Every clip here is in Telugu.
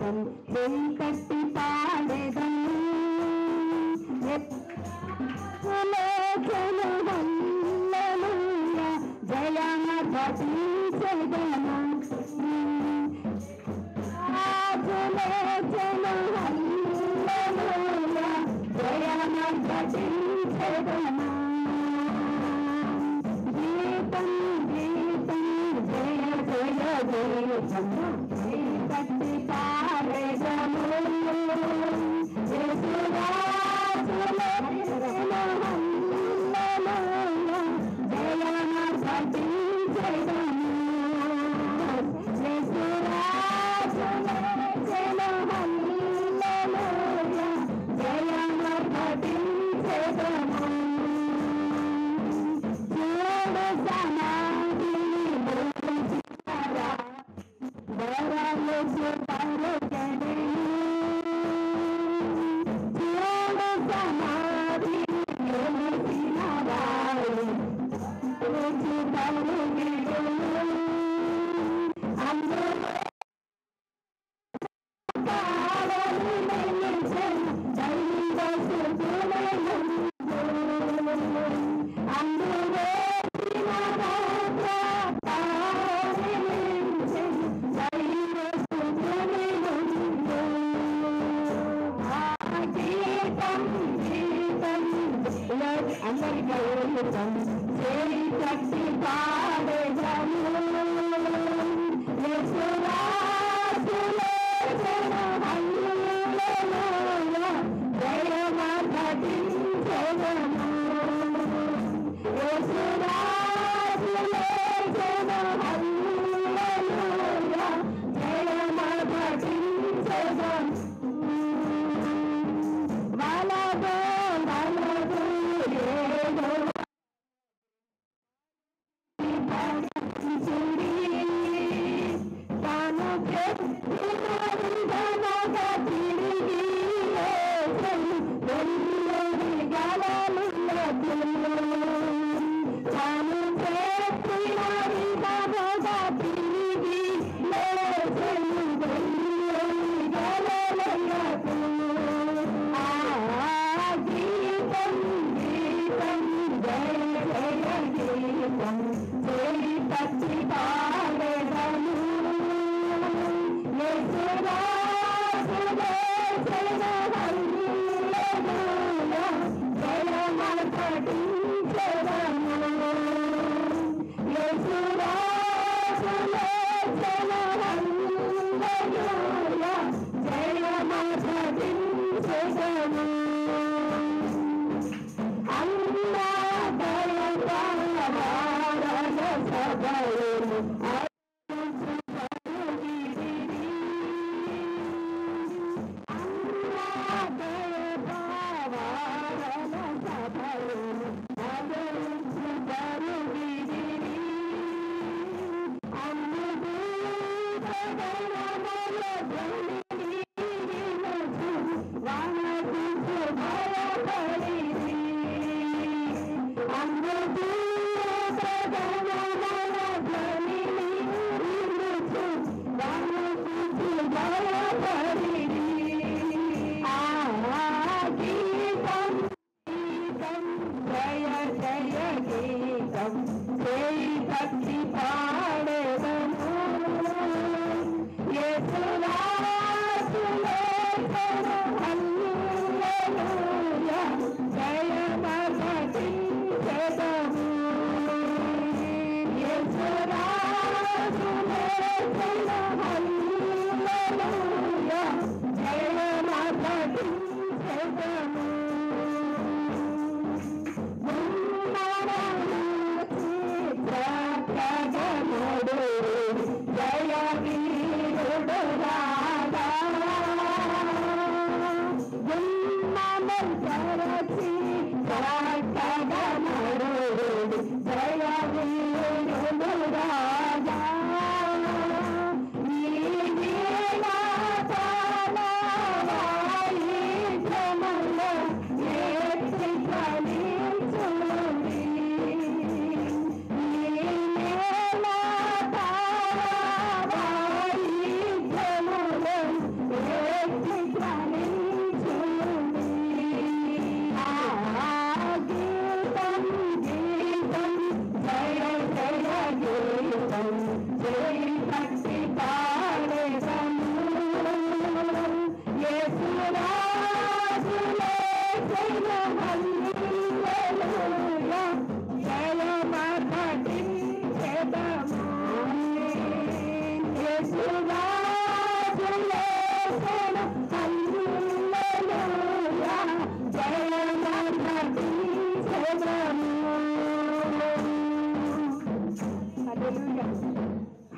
గీతం వెంకటి పాడెదను జయమ ఘటించెదను జయమ ఘటించెదను గీతం గీతం జయ జయ గీతం వెంకటి పాడెదను జయ వీరుడు రాధ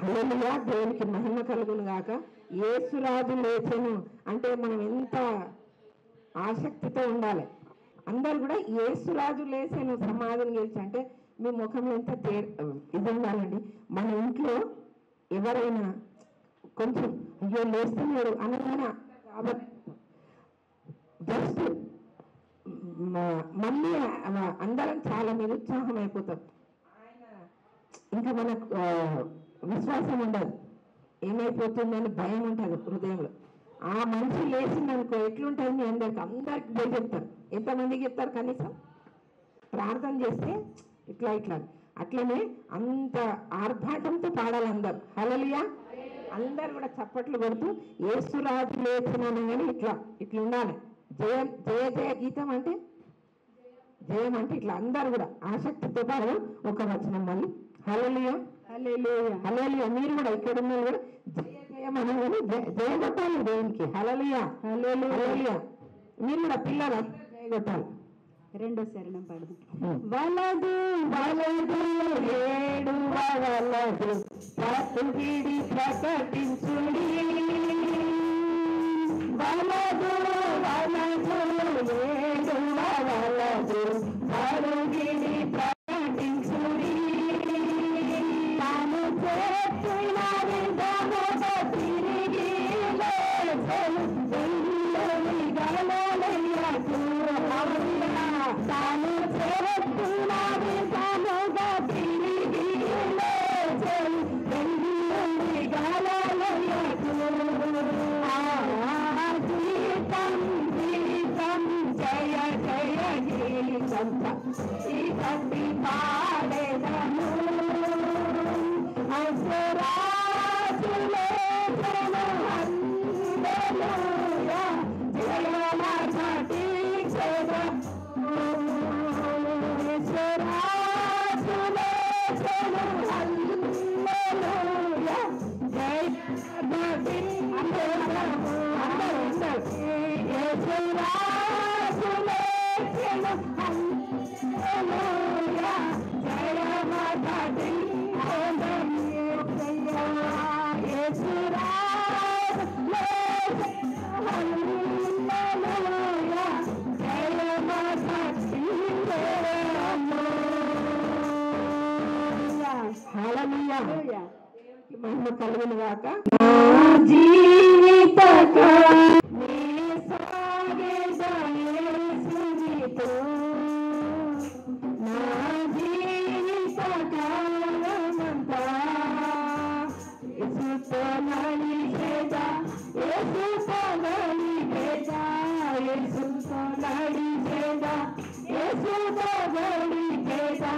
హల్లెలూయా, దేవునికి మహిమ కలుగును గాక. యేసురాజు లేచెను అంటే మనం ఎంత ఆసక్తితో ఉండాలి. అందరు కూడా యేసురాజు లేచెను సమాధిని గెలిచి అంటే మీ ముఖంలో ఎంత ఇది ఉండాలండి. మన ఇంట్లో ఎవరైనా కొంచెం అయ్యో లేస్తున్నాడు అనగానే కాబట్టి జస్ట్ మళ్ళీ అందరం చాలా నిరుత్సాహం అయిపోతాం. ఇంకా మనకు విశ్వాసం ఉండదు, ఏమైపోతుందని భయం ఉంటుంది హృదయంలో. ఆ మనిషి లేచిందనుకో ఎట్లుంటుంది మీ అందరికి పోయి చెప్తారు. ఎంతమందికి చెప్తారు? కనీసం ప్రార్థన చేస్తే ఇట్లా ఇట్లా అట్లనే అంత ఆర్భాటంతో పాడాలి అందరు. హల్లెలూయా, అందరు కూడా చప్పట్లు కొడుతూ యేసురాజు లేచినాను కానీ ఇట్లా ఇట్లా ఉండాలి. జయ జయ జయ గీతం అంటే జయం అంటే ఇట్లా అందరు కూడా ఆసక్తితో పాడు. ఒక వచనం మళ్ళీ హల్లెలూయా హల్లెలూయా హల్లెలూయా. మీరు కూడా ఇక్కడ ఉన్న కూడా జయ జయం అనగానే జయ కొట్టాలి దేవునికి. హల్లెలూయా హల్లెలూయా. మీరు కూడా పిల్లలు జయ కొట్టాలి. రెండో శరణం పాడదు. వలదు వలదు ఏడు వలదు ప్రతిడి ప్రకటించుడి. వలదు వలదు ఏడు వలదు పరుగిడి ప్రకటించుడి. తాను చేసిన విధముగ తిరిగి లేచెను వెళ్ళని గలలయకు. తాను చేసిన విధముగ తిరిగి లేచెను వెళ్ళని గలలయకు. గీతం గీతం జయ జయ గీతం ఈ భక్తి పాడెదను. అసురాజు లేచెను హల్లెలూయా జయమగటి చెదము. అసురాజు లేచెను హల్లెలూయా జయమగటి చెదము. అందరూ యేసురాజు లేచెను హల్లెలూయా జయమగటి చెదము. యేసురాజు లేచెను హల్లెలూయా జయమగటి చెదము. హల్లెలూయా, మహిమ కలుగును గాక. జీవిత నా జీవిత కాలమంతా యేసుతో నడిచేదా, యేసుతో నడిచేదా, యేసుతో నడిచేదా, యేసుతో నడిచేదా.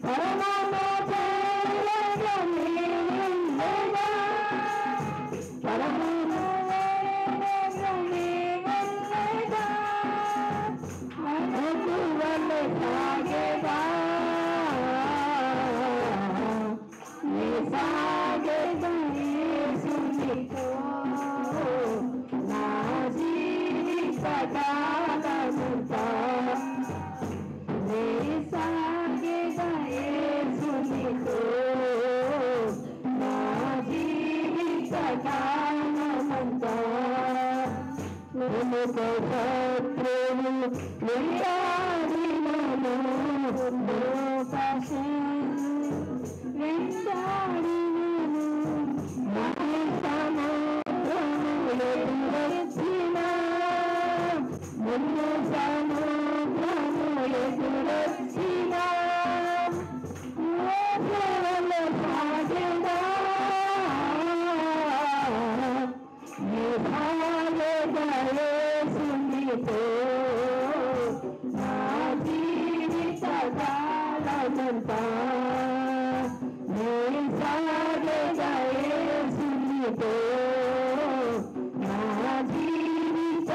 పరమాత్మ చేరగా నీవుండగా, పరమాత్మ చేరగా నీవుండగా, మనకు వలె సాగేదా, నీ సాగేదా యేసునితో. నా జీవిత కాలమంతా నీ సాగేదా యేసునితో. నా జీవిత కాలమంతా నిన్నుతో శత్రువు వెంటాడినను, లోకసి వెంటాడినను, మహి సముద్రము ఎదురొచ్చిన, మున్ను సముద్రము ఎదురొచ్చిన, ఓడలో సాగెదా, నీ సాగెదా యేసునితో. నా జీవిత కాలమంతా నీ సాగెదా యేసునితో. నా జీవిత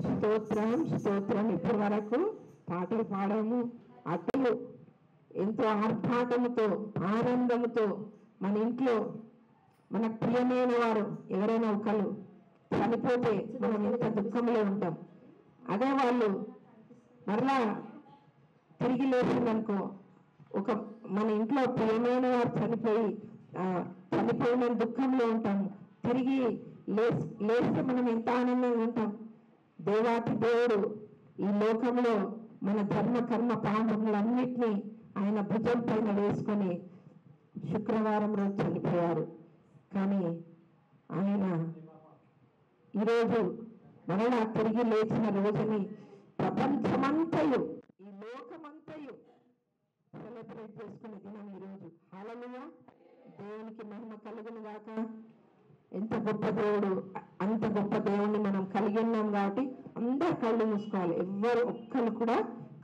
స్తోత్రం స్తోత్రం. ఇప్పటి వరకు పాటలు పాడాము. అతను ఎంతో ఆర్భాటముతో ఆనందముతో మన ఇంట్లో మన ప్రియమైన వారు ఎవరైనా ఒకళ్ళు చనిపోతే మనం ఎంత దుఃఖంలో ఉంటాం. అదే వాళ్ళు మరలా తిరిగి లేచిందనుకో, ఒక మన ఇంట్లో ప్రియమైన వారు చనిపోయిన దుఃఖంలో ఉంటాము. తిరిగి లేస్తే మనం ఎంత ఆనందంగా ఉంటాం. దేవాతి దేవుడు ఈ లోకంలో మన ధర్మ కర్మ పాపములన్నిటినీ ఆయన భుజం పైన వేసుకొని శుక్రవారం రోజు చనిపోయారు. కానీ ఆయన ఈరోజు మరలా తిరిగి లేచిన రోజుని ప్రపంచమంతయు ఈ లోకమంతయు సెలబ్రేట్ చేసుకునే దినం ఈరోజు. హల్లెలూయా, దేవునికి మహిమ కలుగును గాక. ఎంత గొప్ప దేవుడు, అంత గొప్ప దేవుణ్ణి మనం కలిగి ఉన్నాం కాబట్టి అందరు కళ్ళు మూసుకోవాలి. ఎవ్వరు ఒక్కరు కూడా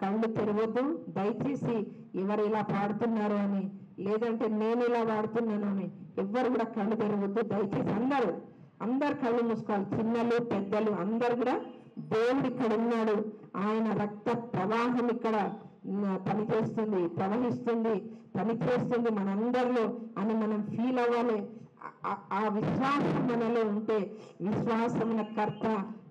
కళ్ళు తెరవద్దు. దయచేసి ఎవరు ఇలా పాడుతున్నారు అని, లేదంటే నేను ఇలా పాడుతున్నాను అని ఎవ్వరు కూడా కళ్ళు తెరవద్దు. దయచేసి అందరు కళ్ళు మూసుకోవాలి. చిన్నలు పెద్దలు అందరు కూడా దేవుడు ఇక్కడ ఉన్నాడు. ఆయన రక్త ప్రవాహం ఇక్కడ పనిచేస్తుంది, ప్రవహిస్తుంది, పనిచేస్తుంది మనందరిలో అని మనం ఫీల్ అవ్వాలి. ఆ విశ్వాసం మనలో ఉంటే విశ్వాసమున కర్త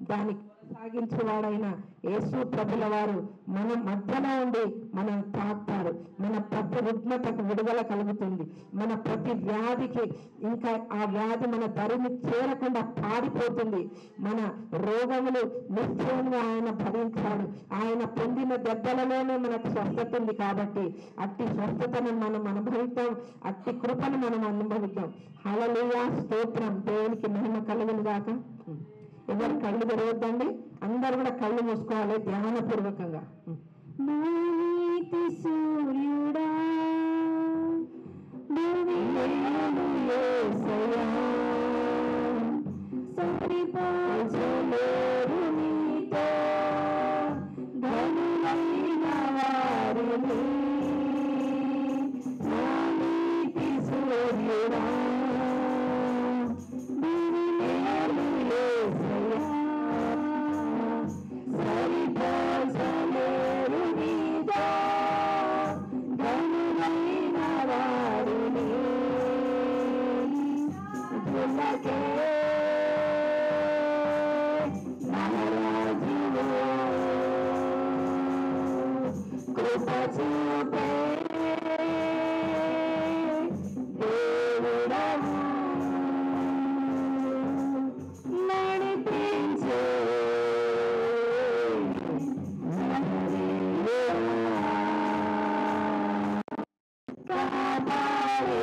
దానికి సాగించేవాడైన యేసు ప్రభుల వారు మన మధ్యలో ఉండి మనం తాకుతారు. మన ప్రతి రుగ్మతకు విడుదల కలుగుతుంది. మన ప్రతి వ్యాధికి ఇంకా ఆ వ్యాధి మన దరిని చేరకుండా పారిపోతుంది. మన రోగములు నిశ్చయంగా ఆయన భరించాడు. ఆయన పొందిన దెబ్బలలోనే మనకు స్వస్థత ఉంది. కాబట్టి అట్టి స్వస్థతను మనం అనుభవిద్దాం, అట్టి కృపను మనం అనుభవిద్దాం. హల్లెలూయా, స్తోత్రం. దేవునికి మహిమ కలుగును గాక. ఎవరు కళ్ళు తెరవద్దండి, అందరు కూడా కళ్ళు మూసుకోవాలి ధ్యానపూర్వకంగా. నీతి సూర్యుడా సరిపోచలేరు నీతో ధనులైన వారిని. నీతి సూర్యుడా సరిపోచలేరు నీతో కృప చూపే దేవుడవు నడిపించే కాపాడే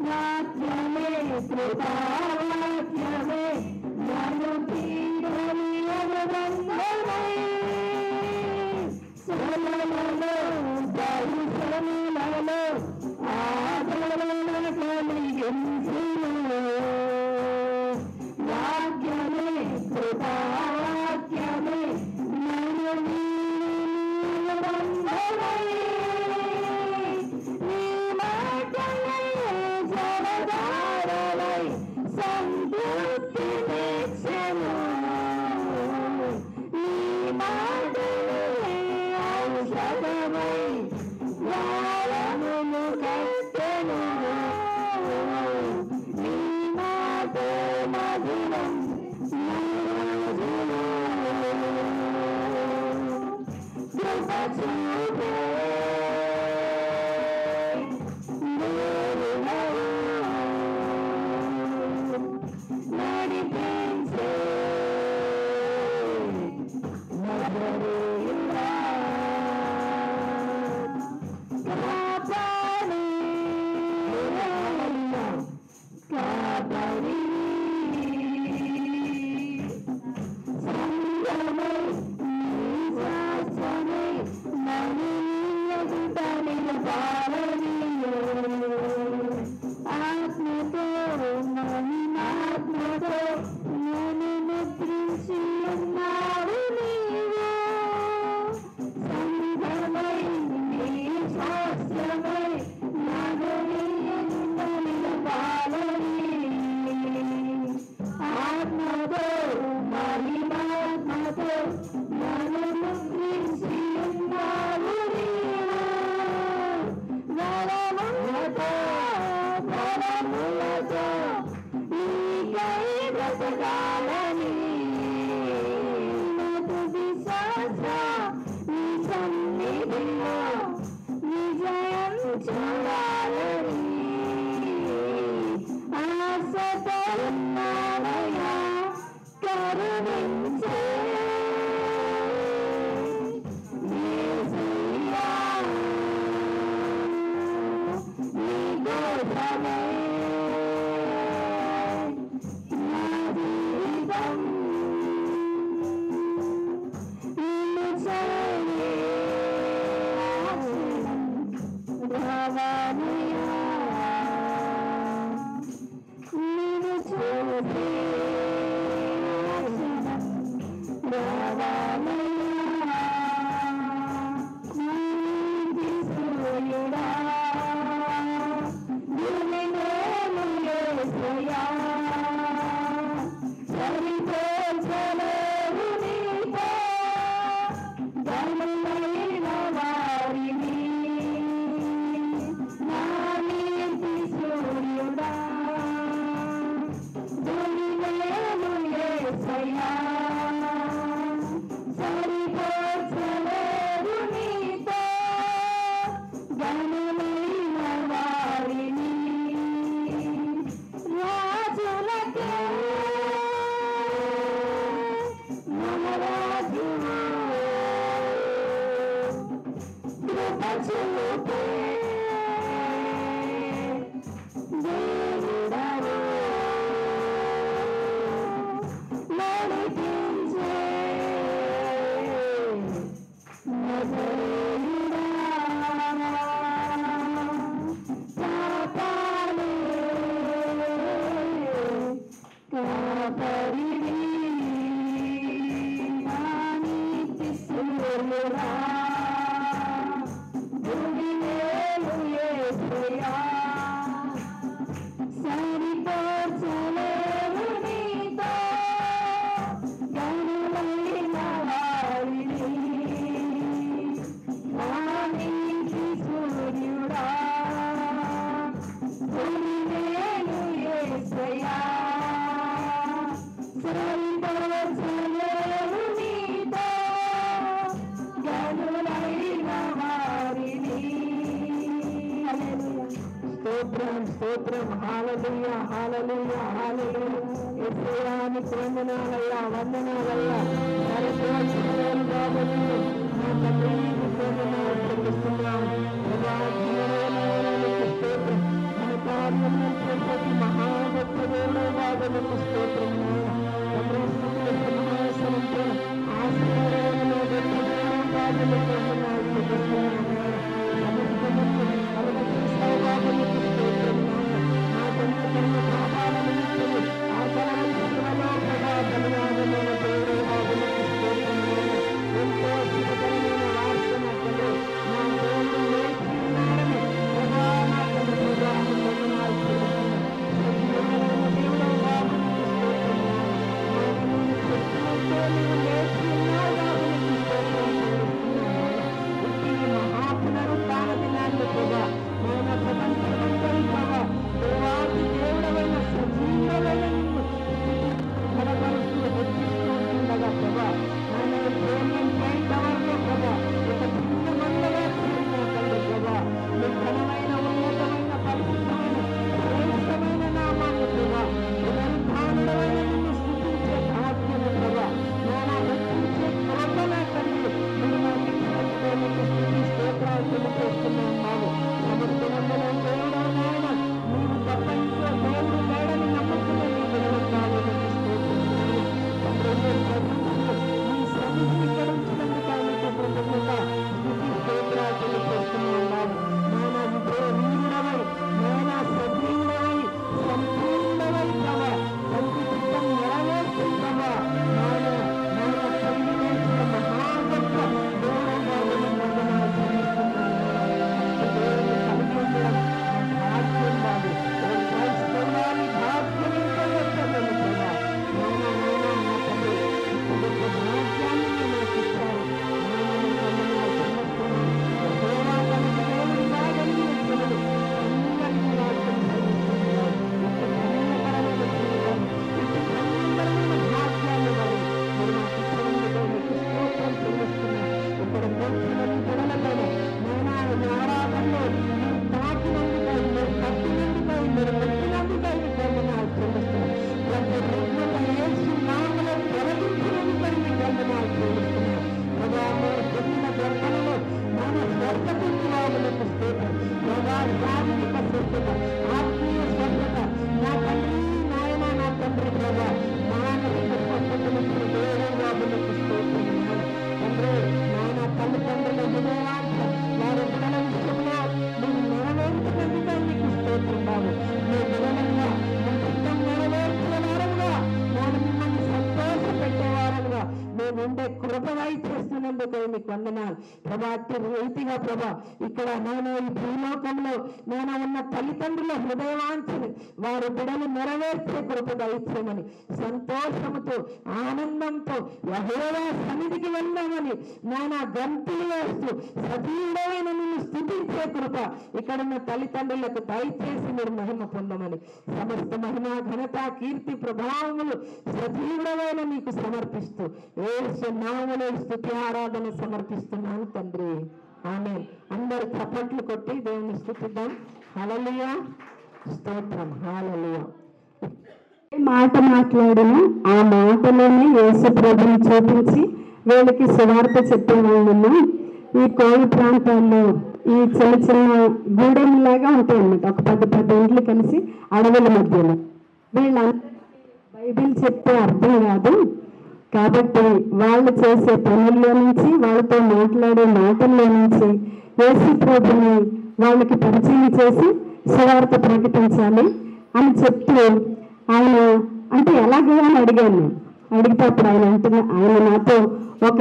వాక్యమే కృపావాక్యమే నన్ను తీరని అనుబంధమై సరళలో దర్శనలలో ఆదరణ కలిగించును వాక్యమే కృపావాక్యమే నన్ను అనుబంధమై నీ మాటలే జలధారలై సంతృప్తి తెచ్చెను నీ మాటలే ఔషధమై గాయములు కట్టెను నీ మాట మధురం కృప చూపే నడిపించే నజరేయుడా కాపాడి కాపాడి సంగమై శాస్త్రమై నన్ను పాలనీయో ఆత్మతో మహిమాత్మతో నేను నిద్రించి ఉన్నావు నీవు సంగమై నీ శాస్త్రమై నన్ను పాలనీ ఆత్మతో మహిమాత్మతో నన్ను నిద్రించి ఉన్నావు నీవు వరములతో వరములతో నీకై బ్రతకాలని తుది శాస్త్ర నీ సన్నిధిలో విజయం చూడాలని ఆశతో ఉన్నానయ్యా కరుణించే యేసయ్యా నీ కోసమే నా జీవితం నిన్ను చేరే రావాలయ్యా నిన్ను చూసే రావాలయ్యా నీతి సూర్యుడా భూమిలోను యేసయ్యా సరిపోల్చలేవు నీతో ధనులైన వారిని నా నీతి సూర్యుడా భూమిలోను యేసయ్యా సరిపోల్చలేవు నీతో ధనులైన వారిని రాజులకే మన రాజువు కృప చూపే దేవుడవు నడిపించే నజరేయుడా కాపాడే కాపాడిని నా నీతి సూర్యుడా భూమిలోను యేసయ్యా సరిపోల్చలేవు నీతో గనులైన వారిని నా నీతి సూర్యుడా భూమిలోను యేసయ్యా సరిపోల్చలేవు నీతో గనులైన వారిని స్తోత్రం స్తోత్రం హల్లెలూయా హల్లెలూయా హల్లెలూయా యేసయ్యానికి వందనాలయ్యా వందనాలయ్యా సరిపోల్చలేవు కాబట్టి నా తండ్రి నీకు వందనాలు చెల్లిస్తున్నాను. వందనాలు ప్రభా. అట్టి రీతిగా ప్రభా ఇక్కడ నేను ఈ భూలోకంలో నేను ఉన్న తల్లిదండ్రుల హృదయవాంఛని వారి బిడలు నెరవేర్చే కృప దయచేయమని, సంతోషముతో ఆనందంతో యెహోవా సన్నిధికి వెళ్దామని నాయన గంతులు వేస్తూ సజీవుడైన నిన్ను స్తుతించే కృప ఇక్కడున్న తల్లిదండ్రులకు దయచేసి మీరు మహిమ పొందమని, సమస్త మహిమ ఘనత కీర్తి ప్రభావములు సజీవుడమైన నీకు సమర్పిస్తూ యేసు నామములో స్తుతి ఆరాధన సమర్పిస్తున్నాను తండ్రి. ఆమేన్. అందరు చప్పట్లు కొట్టి దేవుని స్తుతిద్దాం. హల్లెలూయా, స్తోత్రం, హల్లెలూయా. మాట మాట్లాడిన ఆ మాటలోనే యేసు ప్రభుని చూపించి వీళ్ళకి సువార్త చెప్పేవాళ్ళము. ఈ కోవి ప్రాంతాల్లో ఈ చిన్న చిన్న గూడెంలాగా ఉంటాయి అన్నమాట. ఒక 10 ఇంట్లు కలిసి అడవుల మధ్యలో. వీళ్ళందరూ బైబిల్ చెప్తే అర్థం కాదు కాబట్టి వాళ్ళు చేసే పనుల్లో నుంచి, వాళ్ళతో మాట్లాడే మాటల్లో నుంచి యేసు ప్రభుని వాళ్ళకి పరిచయం చేసి సువార్త ప్రకటించాలి అని చెప్తూ ఆయన అంటే ఎలాగో అని అడిగాను. అడిగితే అప్పుడు ఆయన నాతో ఒక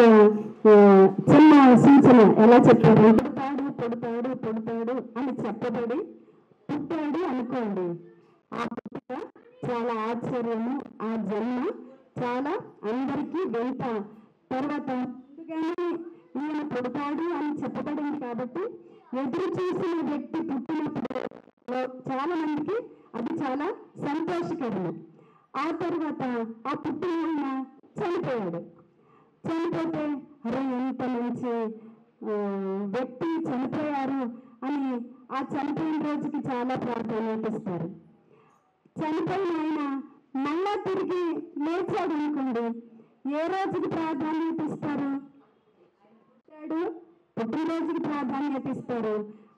చిన్న సూచన ఎలా చెప్పారు, పుడతాడు పుడతాడు పుడతాడు అని చెప్పబడి పుట్టాడు అనుకోండి. ఆ పుట్టుక చాలా ఆశ్చర్యము, ఆ జన్మ చాలా అందరికీ వింత. తర్వాత ముందుగానే ఈయన పుడతాడు అని చెప్పబడింది కాబట్టి ఎదురు చూసిన వ్యక్తి పుట్టినప్పుడు చాలా మందికి అది చాలా సంతోషకరము. ఆ తర్వాత ఆ పుట్టిన ఆయన చనిపోయాడు. చనిపోతే అరే ఎంత మంచి వ్యక్తి చనిపోయారు అని ఆ చనిపోయిన రోజుకి చాలా ప్రాధాన్యత ఇస్తారు. చనిపోయిన ఆయన మళ్ళా తిరిగి లేచాడు అనుకోండి, ఏ రోజుకి ప్రాధాన్యత ఇస్తారు? పుట్టినరోజుకి ప్రాధాన్యత ఇస్తారు.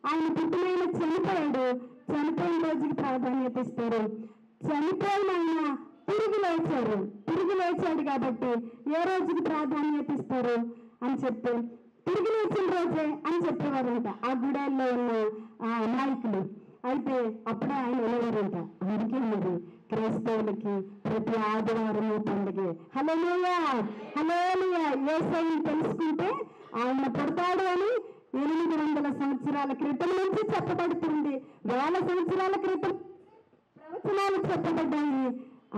ఆయన పుట్టినైనా చనిపోయాడు, చనిపోయిన రోజుకి ప్రాధాన్యత ఇస్తారు. చనిపోయిన ఆయన తిరిగి లేచాడు కాబట్టి ఏ రోజుకి ప్రాధాన్యత ఇస్తారు అని చెప్తే తిరిగి లేచిన రోజే అని చెప్పేవారంట ఆ గుడాల్లో ఉన్న నాయకులు. అయితే అప్పుడే ఆయన వెళ్ళేవారంట. అందుకే మరి క్రైస్తవులకి ప్రతి ఆదివారము పండుగే. హల్లెలూయా, హల్లెలూయా. యేసయ్యని తెలుసుకుంటే ఆయన పుడతాడు అని 800 సంవత్సరాల క్రితం నుంచి చెప్పబడుతుంది. 1000 సంవత్సరాల క్రితం ప్రవచనాలు చెప్పబడ్డాయి.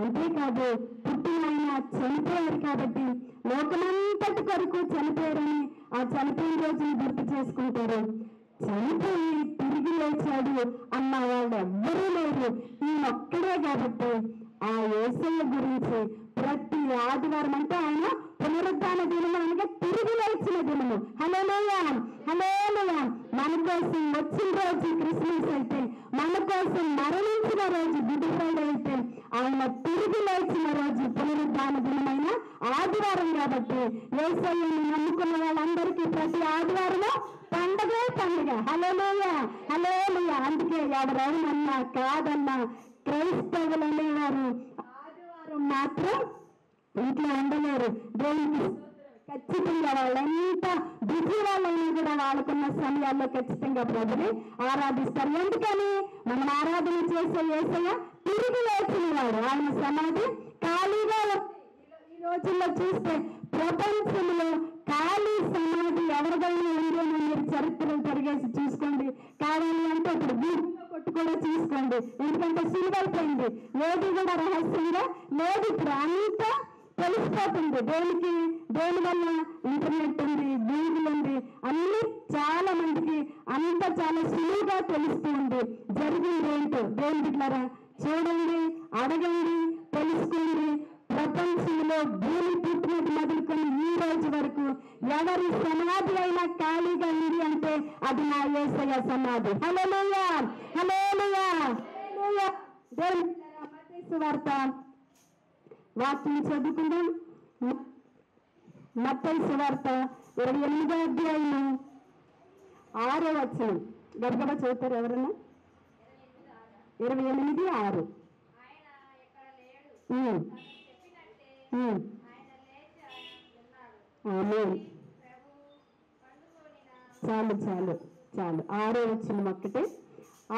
అంతేకాదు పుట్టిన ఆయన చనిపోయారు కాబట్టి లోకమంతటి కొరకు చనిపోయారని ఆ చనిపోయిన రోజుని గుర్తు చేసుకుంటారు. చనిపోయి తిరిగి లేచాడు అన్న వాళ్ళు ఎవ్వరూ లేరు, ఈయనొక్కడే. కాబట్టి ఆ యేసయ్య గురించి ప్రతి ఆదివారం అంటే ఆయన పునరుద్ధాన దినము అనగా తిరిగి లేచిన దినము. హల్లెలూయా, హల్లెలూయా. మన కోసం వచ్చిన రోజు క్రిస్మస్ అయితే, మన కోసం మరణించిన రోజు గుడ్ ఫ్రైడే అయితే, ఆయన తిరిగి లేచిన రోజు పునరుద్ధాన దినమైన ఆదివారం. కాబట్టి యేసయ్యని నమ్ముకున్న వాళ్ళందరికీ ప్రతి ఆదివారము పండుగే పండుగ. హల్లెలూయా, హల్లెలూయా. అందుకే ఎవరెవరన్నా కాదన్నా క్రైస్తవులు అనేవారు ఆదివారం మాత్రం ఇంట్లో ఉండలేరు. దేవునికి ఖచ్చితంగా వాళ్ళు ఎంత బిజీ వాళ్ళైనా కూడా వాళ్ళకున్న సమయాల్లో ఖచ్చితంగా ప్రభుని ఆరాధిస్తారు. ఎందుకని? మనం ఆరాధన చేసే యేసయ్య తిరిగి లేచినవాడు. ఆయన సమాధి ఖాళీగా. ఈ రోజుల్లో చూస్తే ప్రపంచంలో ఖాళీ సమాధి ఎవరిదైనా ఉందో మీరు చరిత్రలు తిరిగేసి చూసుకోండి. కావాలి అంటే ఇప్పుడు గూగుల్లో కొట్టు కూడా చూసుకోండి. ఎందుకంటే సులువైపోయింది, ఏది కూడా రహస్యంగా లేదు. ఇప్పుడు అంతా తెలిసిపోతుంది. దేని వల్ల ఇంటర్నెట్ ఉంది, గూగుల్ ఉంది, అన్ని చాలా మందికి అంత చాలా సులువుగా తెలుస్తుంది. జరిగింది ఏంటో దేవుని బిడ్డలారా చూడండి, అడగండి, తెలుసుకోండి. ప్రపంచంలో భూమి పుట్టినది మొదలుకొని ఈ రోజు వరకు ఎవరి సమాధి అయినా ఖాళీగా ఉంది అంటే అది నా యేసయ్య సమాధి. హల్లెలూయా, హల్లెలూయా, హల్లెలూయా. దేవుని మత్తయి సువార్త వాక్యం చదువుకుందాం. మత్తయి సువార్త 28వ అధ్యాయము 6వ వచనం. గబగబా చదువుతారు ఎవరన్నా? 28:6. చాలు చాలు చాలు. 6వ వచనం ఒక్కటే.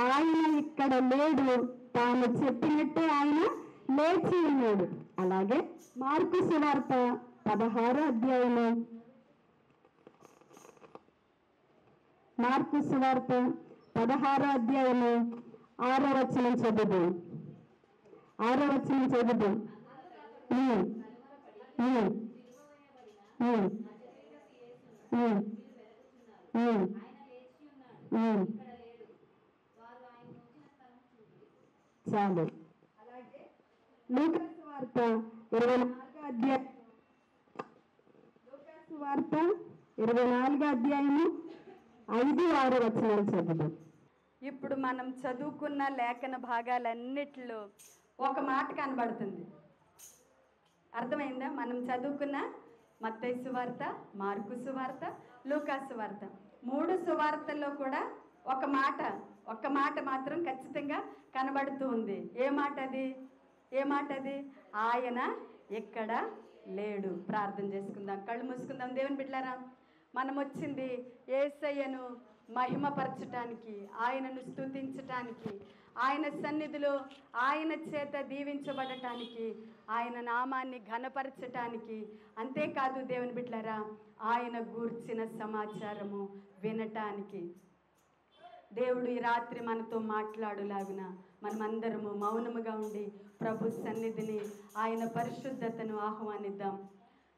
ఆయన ఇక్కడ లేడు, తాను చెప్పినట్టే ఆయన లేచి ఉన్నాడు. అలాగే మార్కు సువార్త 16వ అధ్యాయము మార్కు సువార్త 16వ అధ్యాయము 6వ వచనం చదువు. 6వ వచనం చదువు. చాలు. అలాగే లూకాసు వార్త 24వ అధ్యాయం 24వ అధ్యాయము 5-6 వచనాలు చదువు. ఇప్పుడు మనం చదువుకున్న లేఖన భాగాలన్నిటిలో ఒక మాట కనబడుతుంది. అర్థమైందా? మనం చదువుకున్న మత్తయి సువార్త, మార్కు సువార్త, లూకా సువార్త 3 సువార్తల్లో కూడా ఒక మాట మాత్రం ఖచ్చితంగా కనబడుతూ ఉంది. ఏ మాట అది? ఆయన ఎక్కడ లేడు. ప్రార్థన చేసుకుందాం, కళ్ళు మూసుకుందాం. దేవుని బిడ్డలారా, మనం వచ్చింది యేసయ్యను మహిమపరచటానికి, ఆయనను స్తుతించటానికి, ఆయన సన్నిధిలో ఆయన చేత దీవించబడటానికి, ఆయన నామాన్ని ఘనపరచటానికి. అంతేకాదు దేవుని బిడ్డలారా, ఆయన గూర్చిన సమాచారము వినటానికి. దేవుడు ఈ రాత్రి మనతో మాట్లాడులాగున మనమందరము మౌనముగా ఉండి ప్రభు సన్నిధిని, ఆయన పరిశుద్ధతను ఆహ్వానిద్దాం.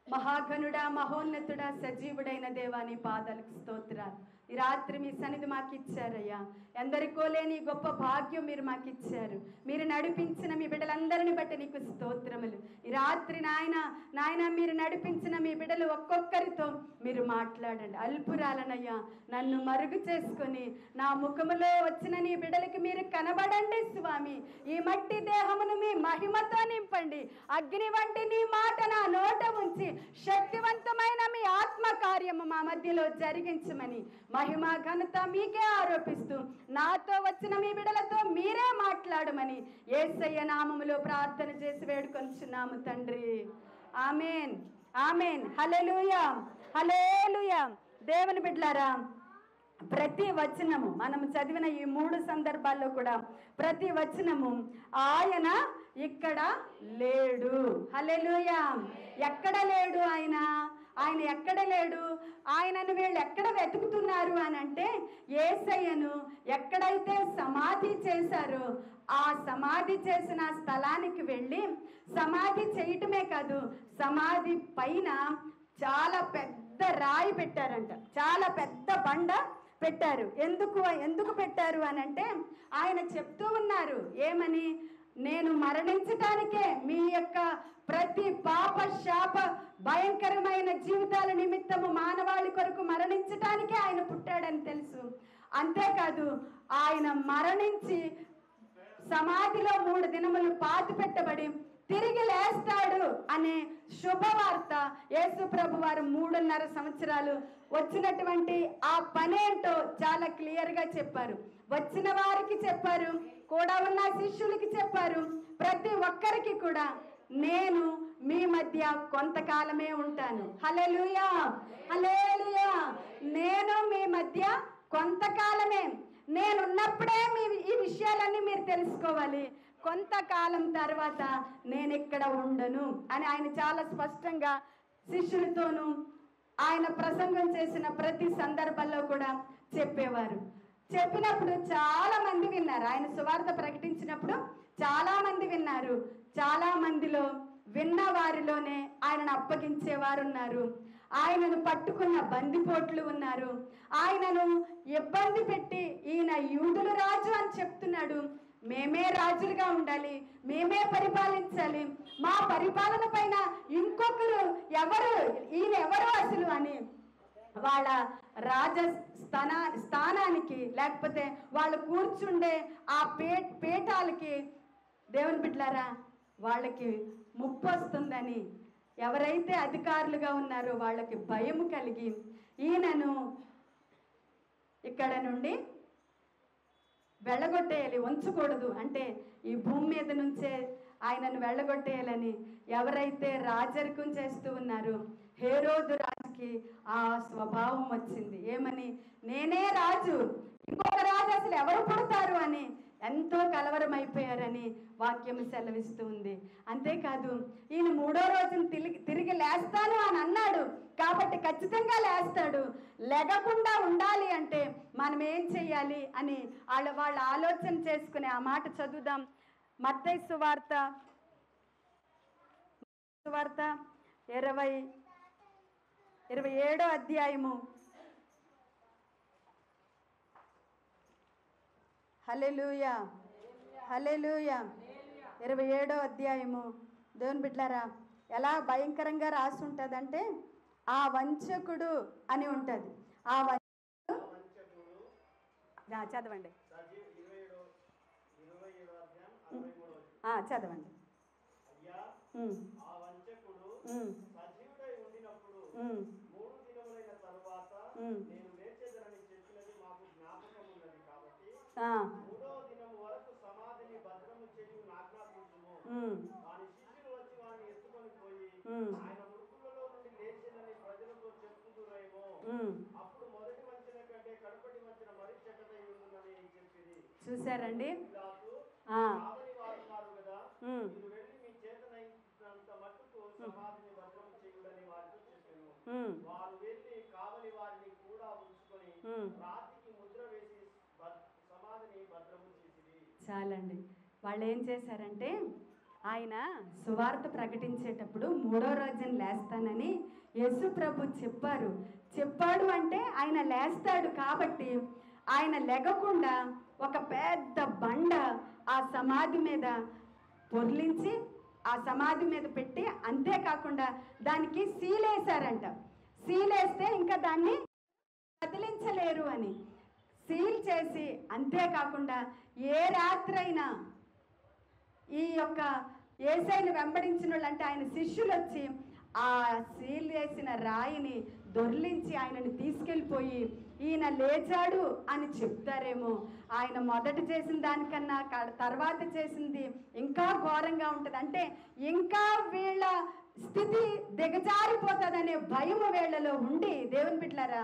మహాగణుడా, మహోన్నతుడా, సజీవుడైన దేవాని పాదాలకు స్తోత్రాలు. ఈ రాత్రి మీ సన్నిధి మాకు ఇచ్చారయ్యా. ఎందరికో లేని గొప్ప భాగ్యం మీరు మాకు ఇచ్చారు. మీరు నడిపించిన మీ బిడ్డలందరిని బట్టి నీకు స్తోత్రములు. ఈ రాత్రి నాయన మీరు నడిపించిన మీ బిడ్డలు ఒక్కొక్కరితో మీరు మాట్లాడండి. అల్పురాలనయ్యా, నన్ను మరుగు చేసుకొని నా ముఖములో వచ్చిన నీ బిడ్డలకి మీరు కనబడండి స్వామి. ఈ మట్టి దేహమును మీ మహిమతో నింపండి. అగ్ని వంటి నీ మాట నా నోట ఉంచి శక్తివంతమైన మీ ఆత్మ కార్యము మా మధ్యలో జరిగించమని మహిమ ఘనత మీకే ఆరోపిస్తూ నాతో వచ్చిన మీ బిడ్డలతో మీరే మాట్లాడమని యేసయ్య నామములో ప్రార్థన చేసి వేడుకొనుచున్నాము తండ్రి. ఆమేన్, ఆమేన్. హల్లెలూయా, హల్లెలూయా. దేవుని బిడ్డలారా, ప్రతి వచనము మనం చదివిన ఈ 3 సందర్భాల్లో కూడా ప్రతి వచనము ఆయన ఇక్కడ లేడు. హల్లెలూయా. ఎక్కడ లేడు ఆయన ఎక్కడ లేడు? ఆయనను వీళ్ళు ఎక్కడ వెతుకుతున్నారు అని అంటే, యేసయ్యను ఎక్కడైతే సమాధి చేశారో ఆ సమాధి చేసిన స్థలానికి వెళ్ళి సమాధి చేయటమే కాదు, సమాధి పైన చాలా పెద్ద రాయి పెట్టారంట, చాలా పెద్ద బండ పెట్టారు. ఎందుకు పెట్టారు అని అంటే, ఆయన చెప్తూ ఉన్నారు ఏమని? నేను మరణించటానికే, మీ యొక్క ప్రతి పాప శాప భయంకరమైన జీవితాల నిమిత్తము మానవాళి కొరకు మరణించటానికే ఆయన పుట్టాడని తెలుసు. అంతేకాదు, ఆయన మరణించి సమాధిలో 3 దినములు పాతి పెట్టబడి తిరిగి లేస్తాడు అనే శుభవార్త యేసు ప్రభు వారు 3.5 సంవత్సరాలు వచ్చినటువంటి ఆ పనేంటో చాలా క్లియర్గా చెప్పారు. వచ్చిన వారికి చెప్పారు, కూడా ఉన్న శిష్యులకి చెప్పారు, ప్రతి ఒక్కరికి కూడా నేను మీ మధ్య కొంతకాలమే ఉంటాను. హల్లెలూయా, హల్లెలూయా. నేను మీ మధ్య కొంతకాలమే, నేనున్నప్పుడే ఈ విషయాలన్నీ మీరు తెలుసుకోవాలి. కొంతకాలం తర్వాత నేను ఇక్కడ ఉండను అని ఆయన చాలా స్పష్టంగా శిష్యులతోనూ ఆయన ప్రసంగం చేసిన ప్రతి సందర్భంలో కూడా చెప్పేవారు. చెప్పినప్పుడు చాలా మంది విన్నారు. ఆయన సువార్త ప్రకటించినప్పుడు చాలా మంది విన్నారు. చాలా మందిలో విన్న వారిలోనే ఆయనను అప్పగించేవారు ఉన్నారు, ఆయనను పట్టుకున్న బందిపోట్లు ఉన్నారు, ఆయనను ఇబ్బంది పెట్టి ఈయన యూదుల రాజు అని చెప్తున్నాడు, మేమే రాజులుగా ఉండాలి, మేమే పరిపాలించాలి, మా పరిపాలన పైన ఇంకొకరు ఎవరు, ఈయన ఎవరు అసలు అని వాళ్ళ స్థానానికి లేకపోతే వాళ్ళు కూర్చుండే ఆ పీఠాలకి దేవుని బిడ్డలారా వాళ్ళకి ముప్పు వస్తుందని ఎవరైతే అధికారులుగా ఉన్నారో వాళ్ళకి భయం కలిగి ఈయనను ఇక్కడ నుండి వెళ్ళగొట్టేయాలి, ఉంచకూడదు, అంటే ఈ భూమి మీద నుంచే ఆయనను వెళ్ళగొట్టేయాలని ఎవరైతే రాజరికం చేస్తూ ఉన్నారో హేరోదు రాజుకి ఆ స్వభావం వచ్చింది. ఏమని? నేనే రాజు, ఇంకొక రాజు అసలు ఎవరు పుడతారు అని ఎంతో కలవరం అయిపోయారని వాక్యం సెలవిస్తూ ఉంది. అంతేకాదు ఈయన 3వ రోజున తిరిగి లేస్తాను అని అన్నాడు కాబట్టి ఖచ్చితంగా లేస్తాడు. లెగకుండా ఉండాలి అంటే మనం ఏం చెయ్యాలి అని వాళ్ళ ఆలోచన చేసుకుని ఆ మాట చదువుదాం. మత్తయి సువార్త 27వ అధ్యాయము. హల్లెలూయా, హల్లెలూయా. 27వ అధ్యాయము. దేవుని బిడ్డలారా, ఎలా భయంకరంగా రాసి ఉంటుందంటే ఆ వంచకుడు అని ఉంటుంది. ఆ వంచకుడు చదవండి, చదవండి. చూసారండి? చాలండి. వాళ్ళు ఏం చేశారంటే ఆయన సువార్త ప్రకటించేటప్పుడు 3వ రోజున లేస్తానని యేసు ప్రభు చెప్పాడు అంటే ఆయన లేస్తాడు కాబట్టి ఆయన లెగకుండా ఒక పెద్ద బండ ఆ సమాధి మీద పొర్లించి ఆ సమాధి మీద పెట్టి, అంతేకాకుండా దానికి సీలేశారంట. సీలేస్తే ఇంకా దాన్ని కదిలించలేరు అని సీల్ చేసి, అంతేకాకుండా ఏ రాత్రైనా ఈ యొక్క యేసయ్యను వెంబడించిన వాళ్ళు అంటే ఆయన శిష్యులు వచ్చి ఆ సీల్ వేసిన రాయిని దొర్లించి ఆయనను తీసుకెళ్ళిపోయి ఈయన లేచాడు అని చెప్తారేమో. ఆయన మొదట చేసిన దానికన్నా తర్వాత చేసింది ఇంకా ఘోరంగా ఉంటుంది. అంటే ఇంకా వీళ్ళ స్థితి దిగజారిపోతుందనే భయము వీళ్ళలో ఉండి దేవుని బిడ్డలారా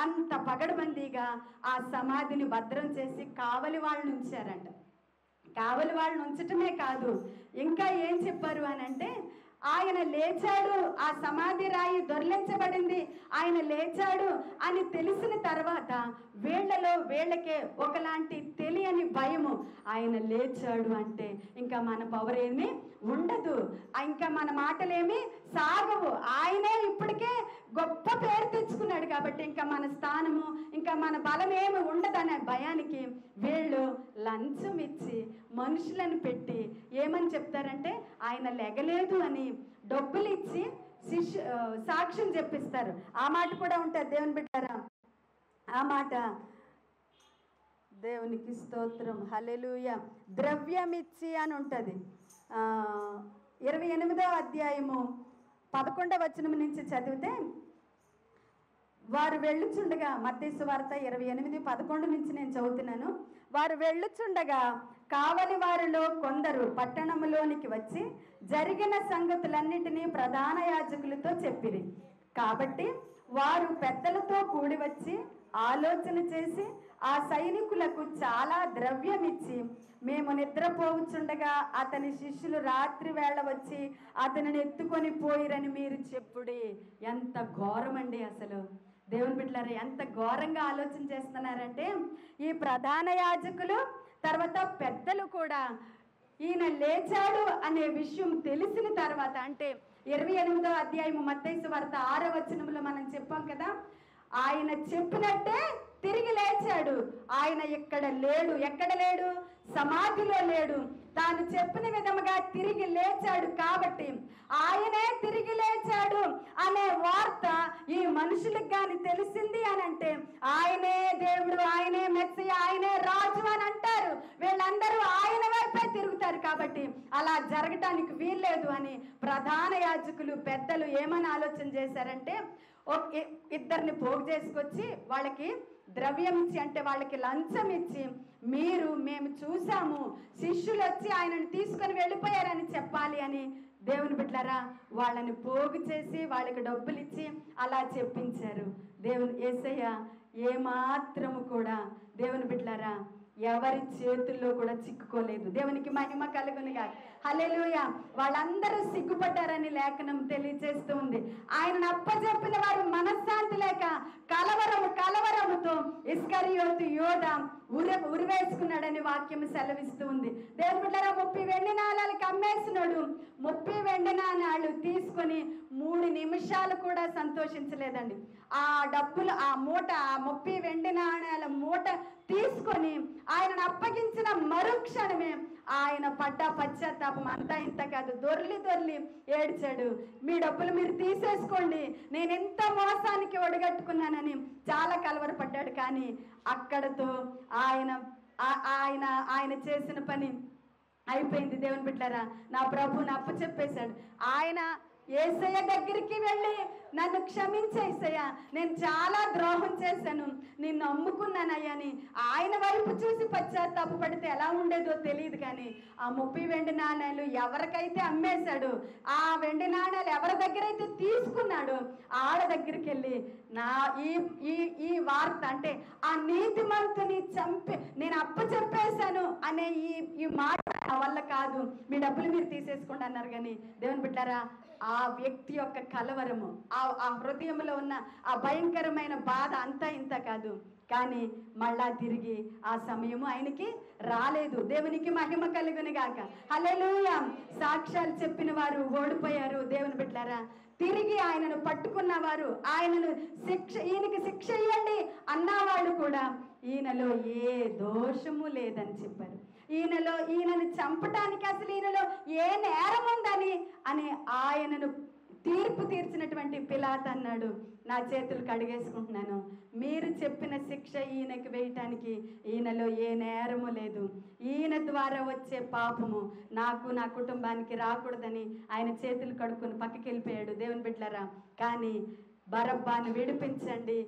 అంత పగడబందీగా ఆ సమాధిని భద్రం చేసి కావలి వాళ్ళని ఉంచారంట. కావలి వాళ్ళని ఉంచటమే కాదు, ఇంకా ఏం చెప్పారు అని అంటే ఆయన లేచాడు, ఆ సమాధి రాయి దొర్లించబడింది, ఆయన లేచాడు అని తెలిసిన తర్వాత వీళ్ళకే ఒకలాంటి తెలియని భయము. ఆయన లేచాడు అంటే ఇంకా మన పవర్ ఏమి ఉండదు, ఇంకా మన మాటలేమి సాగవు. ఆయనే ఇప్పటికే గొప్ప పేరు తెచ్చుకున్నాడు కాబట్టి ఇంకా మన స్థానము ఇంకా మన బలం ఏమి ఉండదనే భయానికి వీళ్ళు లంచం ఇచ్చి మనుషులను పెట్టి ఏమని చెప్తారంటే ఆయన లెగలేదు అని డబ్బులు ఇచ్చి సాక్ష్యం చెప్పిస్తారు. ఆ మాట కూడా ఉంటుంది దేవుని బిడ్డారా. ఆ మాట దేవునికి స్తోత్రం, హల్లెలూయా. ద్రవ్యమిచ్చి అని ఉంటుంది. 28వ అధ్యాయము 11వ వచనం నుంచి చదివితే, వారు వెళ్ళుచుండగా, మత్తయి సువార్త 28:11 నుంచి నేను చదువుతున్నాను. వారు వెళ్ళుచుండగా కావలి వారిలో కొందరు పట్టణంలోనికి వచ్చి జరిగిన సంగతులన్నిటినీ ప్రధాన యాజకులతో చెప్పిరి. కాబట్టి వారు పెద్దలతో కూడి వచ్చి ఆలోచన చేసి ఆ సైనికులకు చాలా ద్రవ్యం ఇచ్చి, మేము నిద్రపోవచ్చుండగా అతని శిష్యులు రాత్రి వేళ వచ్చి అతనిని ఎత్తుకొని పోయిరని మీరు చెప్పుడి. ఎంత ఘోరమండి అసలు. దేవుని బిడ్డలారా, ఎంత ఘోరంగా ఆలోచన చేస్తున్నారంటే ఈ ప్రధాన యాజకులు తర్వాత పెద్దలు కూడా ఈయన లేచాడు అనే విషయం తెలిసిన తర్వాత, అంటే 28వ అధ్యాయము మత్తయి సువార్త 6వ వచనంలో మనం చెప్పాం కదా, ఆయన చెప్పినట్టే తిరిగి లేచాడు. ఆయన ఇక్కడ లేడు. ఎక్కడ లేడు? సమాధిలో లేడు. తాను చెప్పిన విధముగా తిరిగి లేచాడు కాబట్టి ఆయనే తిరిగి లేచాడు అనే వార్త ఈ మనుషులకు కానీ తెలిసింది అని అంటే ఆయనే దేవుడు, ఆయనే మెస్సియా, ఆయనే రాజు అని అంటారు. వీళ్ళందరూ ఆయన వైపే తిరుగుతారు కాబట్టి అలా జరగటానికి వీల్లేదు అని ప్రధాన యాజకులు పెద్దలు ఏమని ఆలోచన చేశారంటే, ఇద్దరిని పోగు చేసుకొచ్చి వాళ్ళకి ద్రవ్యం ఇచ్చి, అంటే వాళ్ళకి లంచం ఇచ్చి, మేము చూసాము, శిష్యులు వచ్చి ఆయనను తీసుకొని వెళ్ళిపోయారని చెప్పాలి అని దేవుని బిడ్డలారా వాళ్ళని పోగు చేసి వాళ్ళకి డబ్బులు ఇచ్చి అలా చెప్పించారు. దేవుని యేసయ్య ఏమాత్రము కూడా దేవుని బిడ్డలారా ఎవరి చేతుల్లో కూడా చిక్కుకోలేదు. దేవునికి మహిమ కలుగునుగా. హల్లెలూయా. వాళ్ళందరూ సిగ్గుపడ్డారని లేఖనం తెలియజేస్తూ ఉంది. ఆయనను అప్పచెప్పిన వారు మనశ్శాంతి లేక కలవరముతో ఇస్కరియోతు యోధ ఉరివేసుకున్నాడని వాక్యం సెలవిస్తూ ఉంది. దేవుని బిడ్డలారా, 30 వెండి నాణాలకి అమ్మేసినాడు. 30 వెండి నాణాలు తీసుకొని 3 నిమిషాలు కూడా సంతోషించలేదండి. ఆ డబ్బులు, ఆ 30 వెండి నాణాల మూట తీసుకొని ఆయనను అప్పగించిన మరుక్షణమే ఆయన పడ్డ పశ్చాత్తాపం అంతా ఇంత కాదు, దొర్లి ఏడ్చాడు. మీ డబ్బులు మీరు తీసేసుకోండి, నేను ఎంత మోసానికి ఒడిగట్టుకున్నానని చాలా కలవరపడ్డాడు. కానీ అక్కడతో ఆయన చేసిన పని అయిపోయింది. దేవుని బిడ్డలారా, నా ప్రభువుని అప్పచెప్పేశాడు. ఆయన యేసయ్య దగ్గరికి వెళ్ళి, నన్ను క్షమించేసయ్య, నేను చాలా ద్రోహం చేశాను, నిన్ను నమ్ముకున్నానయ్యా అని ఆయన వైపు చూసి పశ్చాత్తాప పడితే ఎలా ఉండేదో తెలియదు. కానీ ఆ 30 వెండి నాణాలు ఎవరికైతే అమ్మేశాడు, ఆ వెండి నాణాలు ఎవరి దగ్గర అయితే తీసుకున్నాడు, ఆడ దగ్గరికి వెళ్ళి ఈ వార్త, అంటే ఆ నీతిమంతుని చంపి నేను అప్పచెప్పేశాను అనే ఈ మాట వల్ల కాదు, మీ డబ్బులు మీరు తీసేసుకోండి అన్నారు. కానీ దేవుని బిడ్డారా, ఆ వ్యక్తి యొక్క కలవరము, ఆ హృదయంలో ఉన్న ఆ భయంకరమైన బాధ అంతా ఇంత కాదు. కానీ మళ్ళా తిరిగి ఆ సమయము ఆయనకి రాలేదు. దేవునికి మహిమ కలుగును గాక. హల్లెలూయా. సాక్ష్యాలు చెప్పిన వారు ఓడిపోయారు. దేవుని బిడ్డలారా, తిరిగి ఆయనను పట్టుకున్నవారు, ఈయనకి శిక్ష ఇవ్వండి అన్నవాళ్ళు కూడా ఈయనలో ఏ దోషము లేదని చెప్పారు. ఈయనను చంపటానికి అసలు ఈయనలో ఏ నేరం ఉందని అని ఆయనను తీర్పు తీర్చినటువంటి పిలాతు అన్నాడు, నా చేతులు కడిగేసుకుంటున్నాను, మీరు చెప్పిన శిక్ష ఈయనకి వేయటానికి ఈయనలో ఏ నేరము లేదు, ఈయన ద్వారా వచ్చే పాపము నాకు నా కుటుంబానికి రాకూడదని ఆయన చేతులు కడుక్కొని పక్కకి వెళ్ళిపోయాడు. దేవుని బిడ్డలారా, కానీ బరబ్బాను విడిపించండి,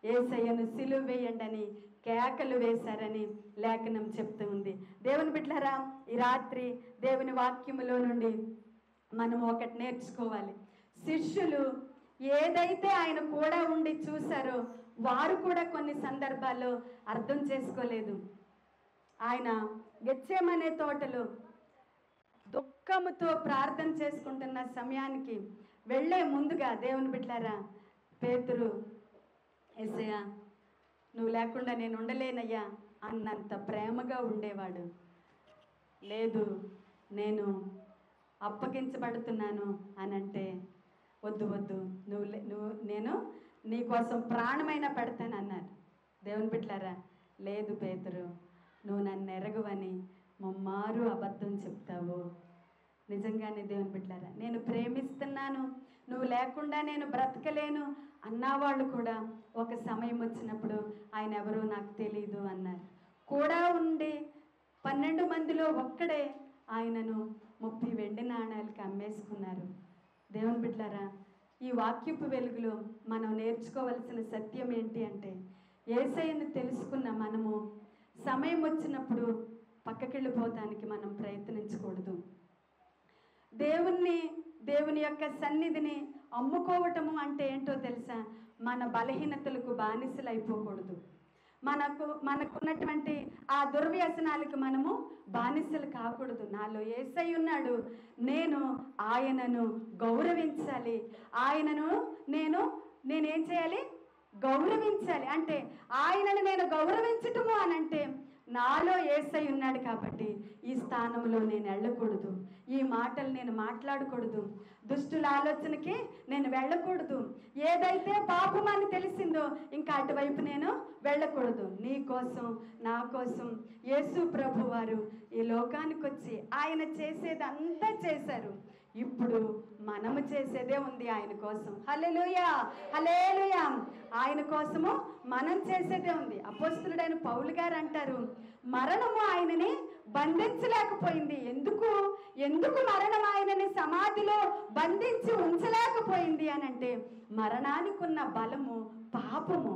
యేసయ్యను సిలువ వేయండి అని కేకలు వేశారని లేఖనం చెప్తూ ఉంది. దేవుని బిడ్డలారా, ఈ రాత్రి దేవుని వాక్యములో నుండి మనం ఒకటి నేర్చుకోవాలి. శిష్యులు ఏదైతే ఆయన కూడా ఉండి చూశారో వారు కూడా కొన్ని సందర్భాల్లో అర్థం చేసుకోలేదు. ఆయన గెత్సేమనే తోటలో దుఃఖముతో ప్రార్థన చేసుకుంటున్న సమయానికి వెళ్ళే ముందుగా దేవుని బిడ్డలారా, పేతురు, యేసయ్యా నువ్వు లేకుండా నేను ఉండలేనయ్యా అన్నంత ప్రేమగా ఉండేవాడు. లేదు, నేను అప్పగించబడుతున్నాను అని అంటే, వద్దు నేను నీకోసం ప్రాణమైనా పెడతాను అన్నారు. దేవుని బిడ్డలారా, లేదు పేతురు, నువ్వు నన్ను ఎరగవని ముమ్మారు అబద్ధం చెప్తావు. నిజంగానే దేవుని బిడ్డలారా, నేను ప్రేమిస్తున్నాను, నువ్వు లేకుండా నేను బ్రతకలేను అన్నవాళ్ళు కూడా ఒక సమయం వచ్చినప్పుడు ఆయన ఎవరో నాకు తెలీదు అన్నారు. కూడా ఉండి 12 మందిలో ఒక్కడే ఆయనను 30 వెండి నాణాలకి అమ్మేసుకున్నారు. దేవుని బిడ్డలారా, ఈ వాక్యపు వెలుగులో మనం నేర్చుకోవలసిన సత్యం ఏంటి అంటే, యేసయ్యను తెలుసుకున్న మనము సమయం వచ్చినప్పుడు పక్కకెళ్ళిపోతానికి మనం ప్రయత్నించకూడదు. దేవుని యొక్క సన్నిధిని అమ్ముకోవటము అంటే ఏంటో తెలుసా? మన బలహీనతలకు బానిసలు అయిపోకూడదు. మనకున్నటువంటి ఆ దుర్వ్యసనాలకు మనము బానిసలు కాకూడదు. నాలో యేసయ్య ఉన్నాడు, నేను ఆయనను గౌరవించాలి, ఆయనను నేనేం చేయాలి? గౌరవించాలి. అంటే ఆయనను నేను గౌరవించటము అని అంటే నాలో యేసయ్య ఉన్నాడు కాబట్టి ఈ స్థానంలో నేను వెళ్ళకూడదు, ఈ మాటలు నేను మాట్లాడకూడదు, దుష్టుల ఆలోచనకి నేను వెళ్ళకూడదు, ఏదైతే పాపం అని తెలిసిందో ఇంకా అటువైపు నేను వెళ్ళకూడదు. నీ కోసం, నా కోసం యేసు ప్రభు వారు ఈ లోకానికి వచ్చి ఆయన చేసేది అంతా చేశారు. ఇప్పుడు మనము చేసేదే ఉంది ఆయన కోసం. హల్లెలూయా, హల్లెలూయా. ఆయన కోసము మనం చేసేదే ఉంది. అపోస్తలుడైన పౌలు గారు అంటారు, మరణము ఆయనని బంధించలేకపోయింది. ఎందుకు మరణం ఆయనని సమాధిలో బంధించి ఉంచలేకపోయింది అని అంటే, మరణానికి ఉన్న బలము పాపము.